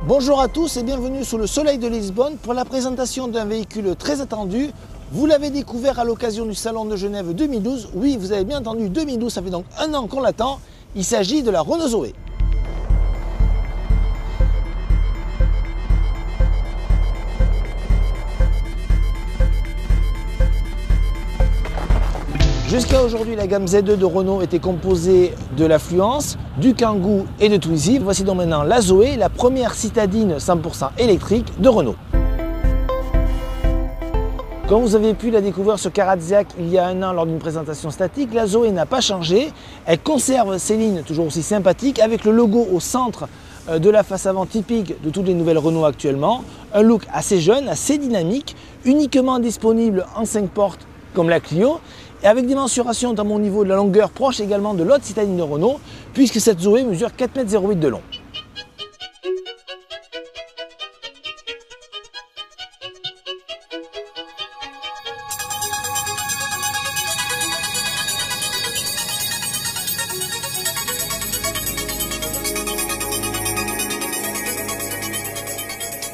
Bonjour à tous et bienvenue sous le soleil de Lisbonne pour la présentation d'un véhicule très attendu. Vous l'avez découvert à l'occasion du Salon de Genève 2012. Oui, vous avez bien entendu, 2012, ça fait donc un an qu'on l'attend. Il s'agit de la Renault Zoe. Jusqu'à aujourd'hui, la gamme Z2 de Renault était composée de la Fluence, du Kangoo et de Twizy. Voici donc maintenant la Zoe, la première citadine 100% électrique de Renault. Comme vous avez pu la découvrir sur Karadziak il y a un an lors d'une présentation statique, la Zoe n'a pas changé. Elle conserve ses lignes toujours aussi sympathiques avec le logo au centre de la face avant typique de toutes les nouvelles Renault actuellement. Un look assez jeune, assez dynamique, uniquement disponible en 5 portes comme la Clio, et avec des mensurations notamment au niveau de la longueur proche également de l'autre citadine de Renault, puisque cette Zoe mesure 4,08 m de long.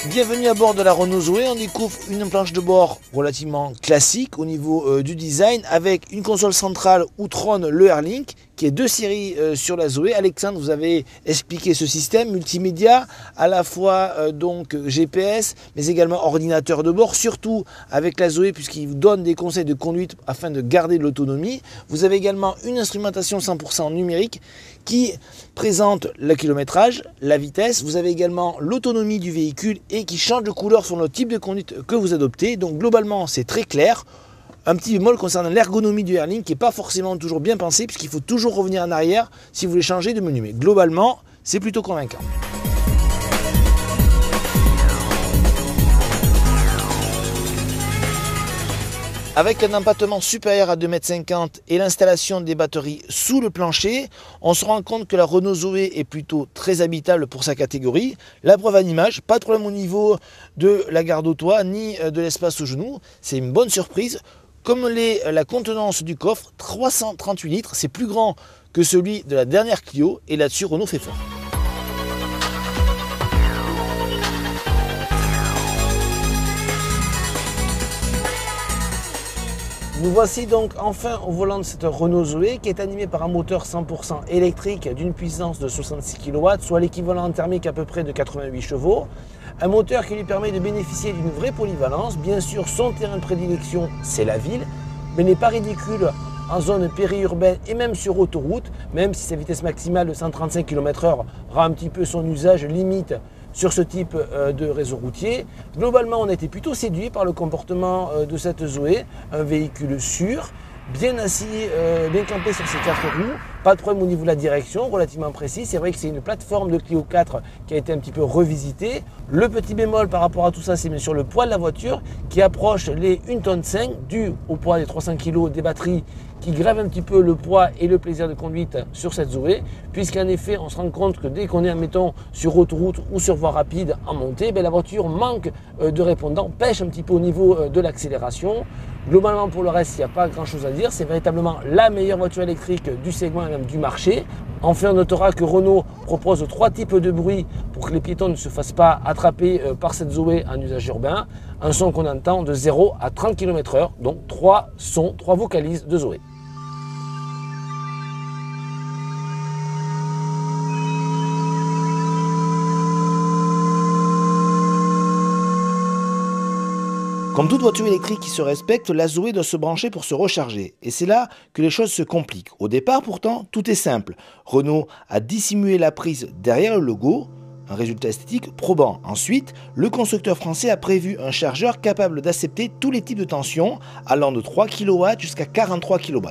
Bienvenue à bord de la Renault Zoe, on découvre une planche de bord relativement classique au niveau du design avec une console centrale où trône le Airlink qui est de série sur la Zoe. Alexandre, vous avez expliqué ce système multimédia, à la fois donc GPS mais également ordinateur de bord, surtout avec la Zoe puisqu'il vous donne des conseils de conduite afin de garder de l'autonomie. Vous avez également une instrumentation 100% numérique qui présente le kilométrage, la vitesse. Vous avez également l'autonomie du véhicule et qui change de couleur selon le type de conduite que vous adoptez. Donc globalement, c'est très clair. Un petit bémol concernant l'ergonomie du Airlink qui n'est pas forcément toujours bien pensé puisqu'il faut toujours revenir en arrière si vous voulez changer de menu. Mais globalement, c'est plutôt convaincant. Avec un empattement supérieur à 2,50 m et l'installation des batteries sous le plancher, on se rend compte que la Renault Zoe est plutôt très habitable pour sa catégorie. La preuve en image, pas de problème au niveau de la garde au toit ni de l'espace au genou. C'est une bonne surprise. Comme la contenance du coffre, 338 litres, c'est plus grand que celui de la dernière Clio et là-dessus Renault fait fort. Nous voici donc enfin au volant de cette Renault Zoe qui est animée par un moteur 100% électrique d'une puissance de 66 kW, soit l'équivalent thermique à peu près de 88 chevaux. Un moteur qui lui permet de bénéficier d'une vraie polyvalence. Bien sûr, son terrain de prédilection, c'est la ville, mais n'est pas ridicule en zone périurbaine et même sur autoroute, même si sa vitesse maximale de 135 km/h rend un petit peu son usage limite sur ce type de réseau routier. Globalement, on a été plutôt séduit par le comportement de cette Zoe, un véhicule sûr, bien assis, bien campé sur ses 4 roues, pas de problème au niveau de la direction, relativement précis. C'est vrai que c'est une plateforme de Clio 4 qui a été un petit peu revisitée. Le petit bémol par rapport à tout ça, c'est bien sûr le poids de la voiture qui approche les 1,5 tonne dû au poids des 300 kg des batteries qui grève un petit peu le poids et le plaisir de conduite sur cette Zoe, puisqu'en effet, on se rend compte que dès qu'on est, admettons, sur autoroute ou sur voie rapide en montée, la voiture manque de répondant, pêche un petit peu au niveau de l'accélération. Globalement, pour le reste, il n'y a pas grand-chose à dire. C'est véritablement la meilleure voiture électrique du segment et même du marché. Enfin, on notera que Renault propose 3 types de bruit pour que les piétons ne se fassent pas attraper par cette Zoe en usage urbain. Un son qu'on entend de 0 à 30 km/h, donc 3 sons, 3 vocalises de Zoe. Comme toute voiture électrique qui se respecte, la Zoe doit se brancher pour se recharger. Et c'est là que les choses se compliquent. Au départ pourtant, tout est simple. Renault a dissimulé la prise derrière le logo, un résultat esthétique probant. Ensuite, le constructeur français a prévu un chargeur capable d'accepter tous les types de tensions, allant de 3 kW jusqu'à 43 kW.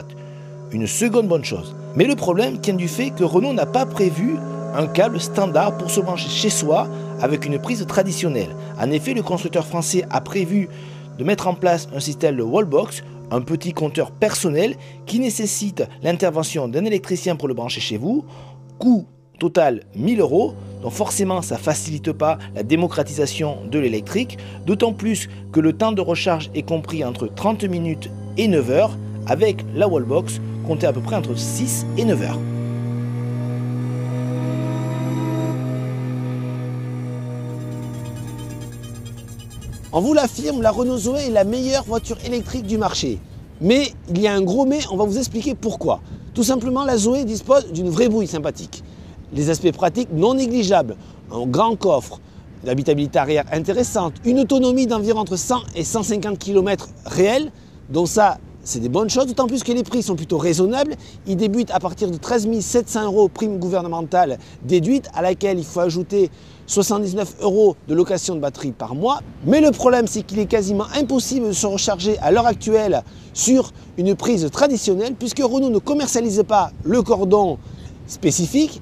Une seconde bonne chose. Mais le problème tient du fait que Renault n'a pas prévu un câble standard pour se brancher chez soi avec une prise traditionnelle. En effet, le constructeur français a prévu de mettre en place un système de wallbox, un petit compteur personnel qui nécessite l'intervention d'un électricien pour le brancher chez vous. Coût total 1000 €, donc forcément ça ne facilite pas la démocratisation de l'électrique, d'autant plus que le temps de recharge est compris entre 30 minutes et 9 heures, avec la wallbox comptez à peu près entre 6 et 9 heures. On vous l'affirme, la Renault Zoé est la meilleure voiture électrique du marché. Mais il y a un gros mais, on va vous expliquer pourquoi. Tout simplement, la Zoé dispose d'une vraie bouille sympathique. Les aspects pratiques non négligeables, un grand coffre, une habitabilité arrière intéressante, une autonomie d'environ entre 100 et 150 km réels, donc ça, c'est des bonnes choses, d'autant plus que les prix sont plutôt raisonnables. Ils débutent à partir de 13 700 € prime gouvernementale déduite, à laquelle il faut ajouter 79 € de location de batterie par mois. Mais le problème, c'est qu'il est quasiment impossible de se recharger à l'heure actuelle sur une prise traditionnelle, puisque Renault ne commercialise pas le cordon spécifique.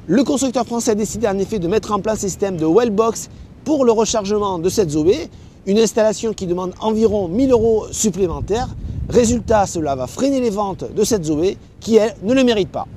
Le constructeur français a décidé en effet de mettre en place un système de Wellbox pour le rechargement de cette Zoé, une installation qui demande environ 1000 € supplémentaires. Résultat, cela va freiner les ventes de cette Zoé qui, elle, ne le mérite pas.